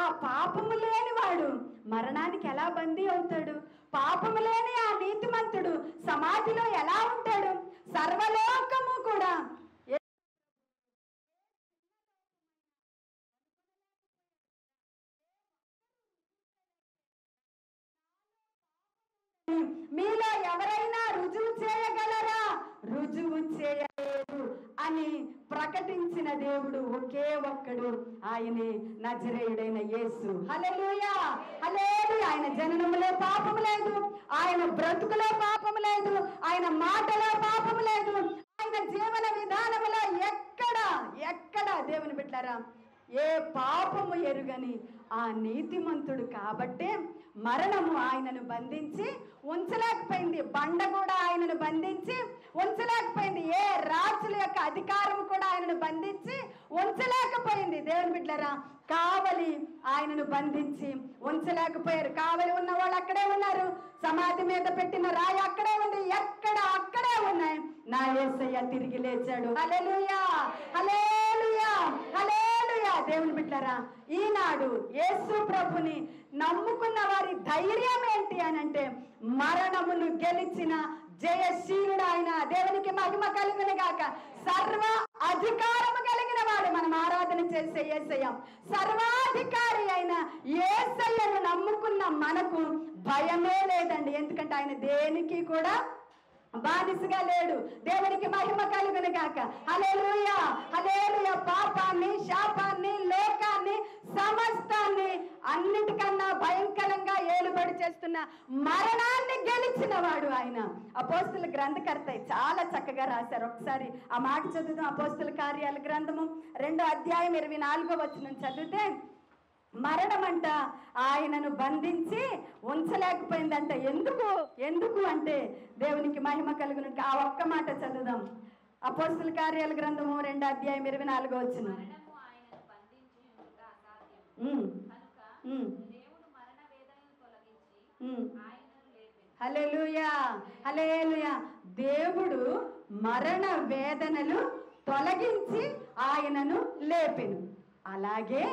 ఆ పాపము లేని వాడు మరణానికి ఎలా బందీ అవుతాడు? పాపము లేని ఆ నీతిమంతుడు సమాధిలో ఎలా ఉంటాడు? సర్వలోకము కూడా మీలో ఎవరైనా రుజువు చేయగలరా? రుజువు చేయలేరు అని ప్రకటించిన దేవుడు ఒకే ఒక్కడు, ఆయనే నజరేయుడైన యేసు. హల్లెలూయా, హల్లెలూయా. ఆయన జననములో పాపము లేదు, ఆయన బ్రతుకులో పాపము లేదు, ఆయన మాటలో పాపము లేదు, ఆయన జీవన విధానములో ఎక్కడ దేవుని బిడ్డలారా ఏ పాపము ఎరుగని ఆ నీతిమంతుడు కాబట్టే మరణము ఆయనను బంధించి ఉంచలేకపోయింది. బండ కూడా ఆయనను బంధించి ఉంచలేకపోయింది. ఏ రాజుల యొక్క అధికారం కూడా ఆయనను బంధించి ఉంచలేకపోయింది. దేవుని బిడ్డలారా, కావలి ఆయనను బంధించి ఉంచలేకపోయారు. కావలి ఉన్న వాళ్ళు అక్కడే ఉన్నారు, సమాధి మీద పెట్టిన రాయి అక్కడే ఉంది, అక్కడే ఉన్నాయి. నా యేసయ్య తిరిగి లేచాడు. హల్లెలూయా, హల్లెలూయా, హల్లెలూయా. దేవుని బిడ్డలారా, ఈనాడు యేసు ప్రభుని నమ్ముకున్న వారి ధైర్యం ఏంటి అని అంటే, మరణమును గెలిచిన జయశీలుడు ఆయన. దేవునికి మహిమ కలుగును గాక. సర్వ అధికారము కలిగిన వాడు మనం ఆరాధన చేసే యేసయ్య. సర్వాధికారి అయిన యేసయ్యను నమ్ముకున్న మనకు భయమే లేదండి. ఎందుకంటే ఆయన దేనికి కూడా బానిసగా లేడు. దేవునికి మహిమ కలుగును గాక. హల్లెలూయా, హల్లెలూయా. పాపాన్ని, శాపాన్ని, లోకాన్ని, సమస్తాన్ని, అన్నిటికన్నా భయంకరంగా ఏలుబడి చేస్తున్న మరణాన్ని గెలిచిన వాడు ఆయన. అపోస్తుల గ్రంథకర్త చాలా చక్కగా రాశారు. ఒకసారి ఆ మాట చదువుదాం. అపోస్తుల కార్యాల గ్రంథము 2వ అధ్యాయం 24వ వచనం చదివితే, మరణమంట ఆయనను బంధించి ఉంచలేకపోయిందంట. ఎందుకు అంటే దేవునికి మహిమ కలుగును. ఆ ఒక్క మాట చదువుదాం. అపోస్తుల కార్యాల గ్రంథము 2వ అధ్యాయం 24వ వచనం. హల్లెలూయా, హల్లెలూయా. దేవుడు మరణ వేదనలు తొలగించి ఆయనను లేపెను. అలాగే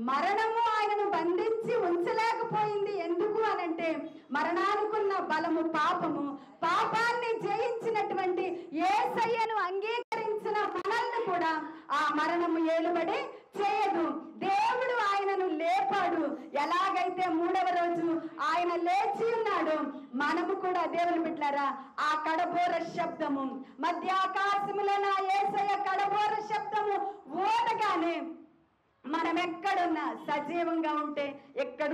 మరణము ఆయనను బంధించి ఉంచలేకపోయింది. ఎందుకు అనంటే, మరణానికున్న బలము పాపము. పాపాన్ని జయించినటువంటి యేసయ్యను అంగీకరించిన మనల్ని కూడా ఆ మరణము ఏలుబడి చేయదు. దేవుడు ఆయనను లేపాడు. ఎలాగైతే 3వ రోజు ఆయన లేచి ఉన్నాడు, మనము కూడా దేవుని బిడ్డలారా ఆ కడబోర శబ్దము, మధ్య ఆకాశములో నా యేసయ్య కడబోర శబ్దము ఊదగానే మనం ఎక్కడున్నా సజీవంగా ఉంటే, ఎక్కడి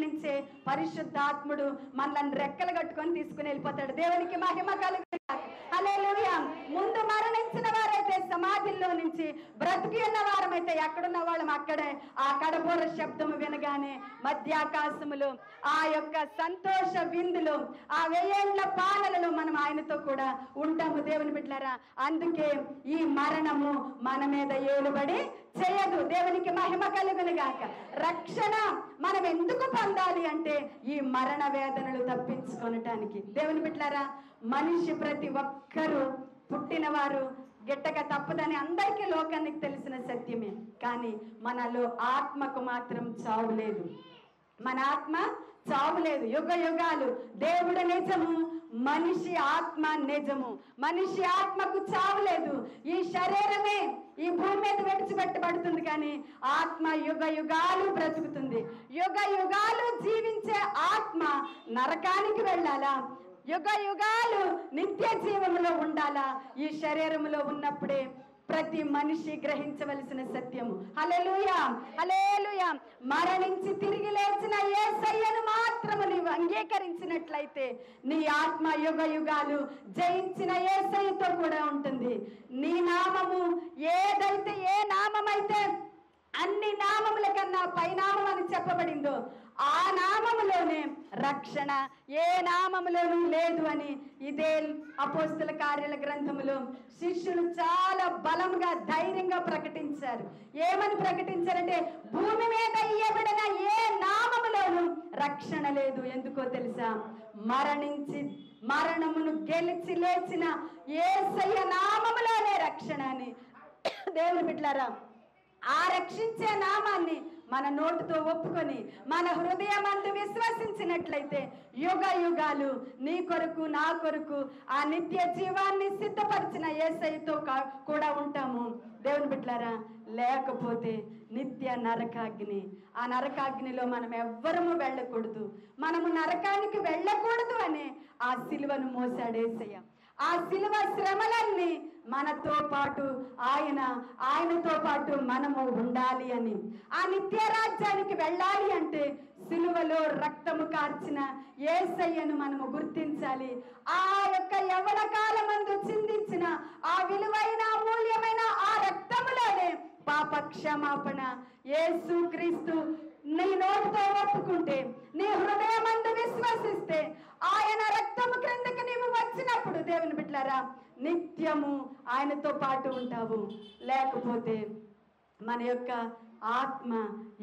నుంచే పరిశుద్ధాత్ముడు మనల్ని రెక్కలు కట్టుకొని తీసుకుని వెళ్ళిపోతాడు. దేవునికి మహిమ కలుగును గాక. హల్లెలూయా. ముందు మరణించిన వారైతే సమాధిలో నుంచి, బ్రతికి ఉన్న వారమైతే ఎక్కడున్న వాళ్ళం అక్కడే ఆ కడబోర శబ్దము వినగానే మధ్యాకాశములో ఆ యొక్క సంతోష విందులో, ఆ 1000 ఏళ్ల పాలనలో మనం ఆయనతో కూడా ఉంటాము. దేవుని బిడ్డలారా, అందుకే ఈ మరణము మన మీద ఏలుబడి చేయదు. దేవునికి మహిమ కలుగును గాక. రక్షణ మనం ఎందుకు పొందాలి అంటే, ఈ మరణ వేదనలు తప్పించుకొనటానికి. దేవుని బిడ్డలారా, మనిషి ప్రతి ఒక్కరూ పుట్టినవారు గిట్టక తప్పదని అందరికీ లోకానికి తెలిసిన సత్యమే. కానీ మనలో ఆత్మకు మాత్రం చావు లేదు. మన ఆత్మ చావు లేదు. యుగ యుగాలు దేవుడు నిజము, మనిషి ఆత్మ నిజము. మనిషి ఆత్మకు చావు లేదు. ఈ శరీరమే ఈ భూమి మీద విడిచిపెట్టబడుతుంది, కానీ ఆత్మ యుగ యుగాలు బ్రతుకుతుంది. యుగ యుగాలు జీవించే ఆత్మ నరకానికి వెళ్ళాలా? యుగ యుగాలు నిత్య జీవములో ఉండాలా? ఈ శరీరములో ఉన్నప్పుడే ప్రతి మనిషి గ్రహించవలసిన సత్యము. హల్లెలూయా, హల్లెలూయా. మరణించి తిరిగి లేచిన యేసయ్యను మాత్రము నీవు అంగీకరించినట్లయితే నీ ఆత్మ యుగ యుగాలు జయించిన యేసయ్యతో కూడా ఉంటుంది. నీ నామము ఏదైతే, ఏ నామమైతే అన్ని నామముల కన్నా పైనామం అని చెప్పబడిందో, ఆ నామములోనే రక్షణ ఏ నామములోనూ లేదు అని ఇదే అపోస్తుల కార్యాల గ్రంథములో శిష్యులు చాలా బలంగా, ధైర్యంగా ప్రకటించారు. ఏమని ప్రకటించారంటే, భూమి మీద ఇయ్యబడిన ఏ నామములోనూ రక్షణ లేదు. ఎందుకో తెలుసా? మరణించి మరణమును గెలిచి లేచిన యేసయ్య నామములోనే రక్షణ అని. దేవుని బిడ్డలారా, ఆ రక్షించే నామాన్ని మన నోటితో ఒప్పుకొని మన హృదయమందు విశ్వసించినట్లయితే యుగ యుగాలు నీ కొరకు, నా కొరకు ఆ నిత్య జీవాన్ని సిద్ధపరిచిన యేసయ్యతో కూడా ఉంటాము. దేవుని బిడ్డలారా, లేకపోతే నిత్య నరకాగ్ని. ఆ నరకాగ్నిలో మనం ఎవ్వరము వెళ్ళకూడదు. మనము నరకానికి వెళ్ళకూడదు అని ఆ సిలువను మోసాడు యేసయ్య. ఆ సిలువ శ్రమలన్నీ మనతో పాటు ఆయనతో పాటు మనము ఉండాలి అని, ఆ నిత్య రాజ్యానికి వెళ్ళాలి అంటే సిలువలో రక్తము కార్చిన యేసయ్యను మనము గుర్తించాలి. ఆ యొక్క యవ్వన కాలమందు చిందించిన ఆ విలువైన అమూల్యమైన ఆ రక్తములోనే పాప క్షమాపణ. యేసు క్రీస్తు నీ నోటితో ఒప్పుకుంటే, నీ హృదయమందు విశ్వసిస్తే, ఆయన రక్తము క్రిందకి నీవు వచ్చినప్పుడు దేవుని బిడ్డలారా నిత్యము ఆయనతో పాటు ఉంటావు. లేకపోతే మన యొక్క ఆత్మ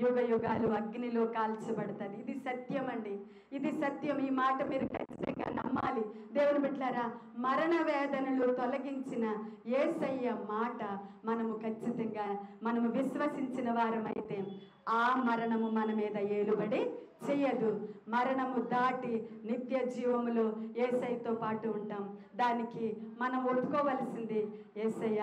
యుగ యుగాలు అగ్నిలో కాల్చబడుతుంది. ఇది సత్యం అండి, ఇది సత్యం. ఈ మాట మీరు ఖచ్చితంగా నమ్మాలి దేవుని బిడ్డలారా. మరణ వేదనలు తొలగించిన యేసయ్య మాట మనము విశ్వసించిన వారమైతే ఆ మరణము మన మీద ఏలుబడి చెయ్యదు. మరణము దాటి నిత్య జీవములో యేసయ్యతో పాటు ఉంటాం. దానికి మనం ఒప్పుకోవలసింది, యేసయ్య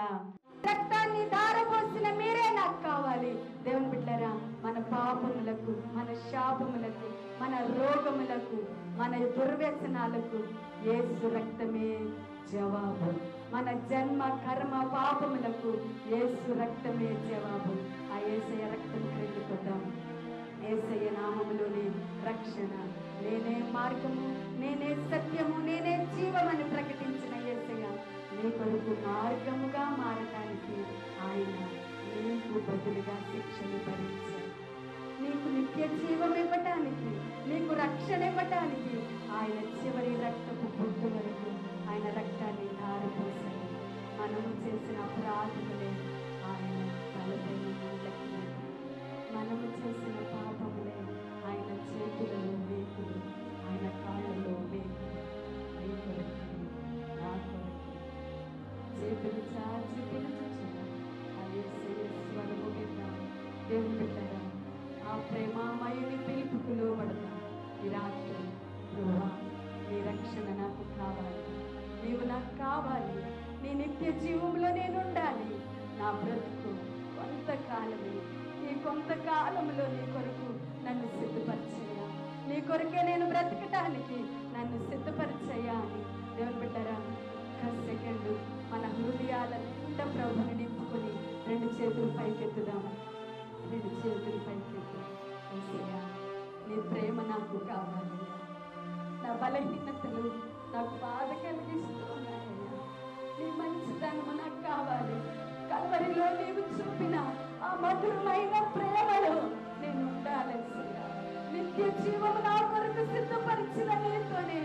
రక్తాన్ని ధారపోసిన మీరే నాకు కావాలి. దేవుని బిడ్డలారా, మన పాపములకు, మన శాపములకు, మన రోగములకు, మన దుర్వ్యసనాలకు యేసు రక్తమే జవాబు. మన జన్మ కర్మ పాపములకు యేసు రక్తమే జవాబు. ఆ యేసయ్య రక్తం క్రిందికొద్దాం. యేసయ్య నామములోనే రక్షణ. నేనే మార్గము, నేనే సత్యము, నేనే జీవమని ప్రకటించిన యేసయ్య నీ కొరకు మార్గముగా మారటానికి ఆయన నీకు బదులుగా శిక్షను భరించాడు. నీకు నిత్య జీవం ఇవ్వటానికి, నీకు రక్షణ ఇవ్వటానికి ఆయన చివరి రక్తపు బొట్టు వరకు ఆయన రక్తాన్ని ధారపోసాడు. మనము చేసిన అపరాధములే ఆయన తలపై లెక్కలేదు. మనము చేసిన పాపములే ఆయన చేతులలో వేకులు, ఆయన కాళ్ళలో వేకులు. నీ కొరకు, నా కొరకు చేతులు చాచి పిలుచుచున్న ఆ యేసయ్య స్వరము విందాం. దేవుని బిడ్డలారా, ఆ ప్రేమామయుని పిలుపుకు లోబడతాం. ఈ రాత్రి ప్రభువా, నీ రక్షణ నాకు కావాలి, నీవు నాకు కావాలి, నీ నిత్య జీవంలో నేను ఉండాలి. నా బ్రతుకు కొంతకాలమే, ఈ కొంతకాలంలో నీ కొరకు నన్ను సిద్ధపరిచేయా, నీ కొరకే నేను బ్రతకటానికి నన్ను సిద్ధపరిచేయా అని దేవుని బిడ్డరా ఒక్క సెకండ్ మన హృదయాలంతా ప్రభుని నింపుకొని రెండు చేతులు పైకెత్తుదాం. రెండు చేతులు పైకెత్తుదాం. యేసయ్యా, నీ ప్రేమ నాకు కావాలి. నా బలహీనతలు నాకు బాధ కలిగిస్తున్నాయ్యా. నీ మంచితనము నాకు కావాలి. కల్వరిలో నీవు చూపిన ఆ మధురమైన ప్రేమలో నేను ఉండాలి. నిత్య జీవము నా కొరకు సిద్ధపరిచిన నీతోనే